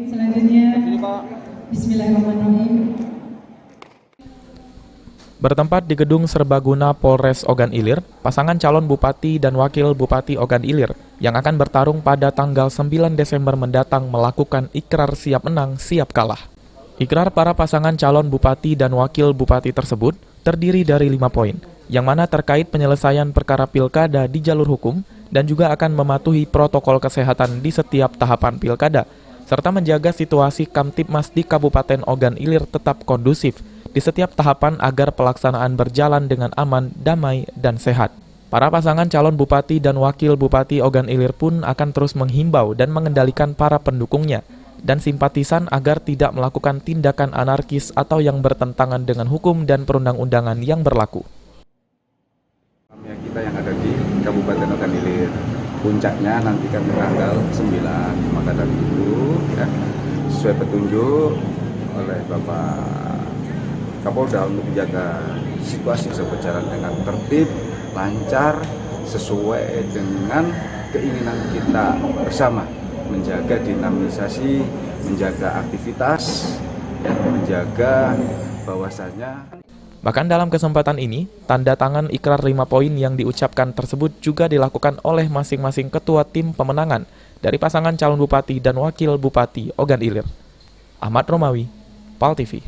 Selanjutnya, Bismillahirrahmanirrahim. Bertempat di Gedung Serbaguna Polres Ogan Ilir, pasangan calon Bupati dan Wakil Bupati Ogan Ilir yang akan bertarung pada tanggal 9 Desember mendatang melakukan ikrar siap menang, siap kalah. Ikrar para pasangan calon Bupati dan Wakil Bupati tersebut terdiri dari 5 poin, yang mana terkait penyelesaian perkara pilkada di jalur hukum dan juga akan mematuhi protokol kesehatan di setiap tahapan pilkada, serta menjaga situasi Kamtibmas di Kabupaten Ogan Ilir tetap kondusif di setiap tahapan agar pelaksanaan berjalan dengan aman, damai, dan sehat. Para pasangan calon Bupati dan Wakil Bupati Ogan Ilir pun akan terus menghimbau dan mengendalikan para pendukungnya dan simpatisan agar tidak melakukan tindakan anarkis atau yang bertentangan dengan hukum dan perundang-undangan yang berlaku. Kita yang ada di Kabupaten Ogan Ilir, puncaknya nanti kan tanggal 9, maka dari itu ya, sesuai petunjuk oleh Bapak Kapolda untuk menjaga situasi bisa berjalan dengan tertib, lancar, sesuai dengan keinginan kita bersama, menjaga dinamisasi, menjaga aktivitas, dan menjaga bahwasanya. Bahkan dalam kesempatan ini, tanda tangan ikrar 5 poin yang diucapkan tersebut juga dilakukan oleh masing-masing ketua tim pemenangan dari pasangan calon Bupati dan Wakil Bupati Ogan Ilir. Ahmad Romawi, PAL TV.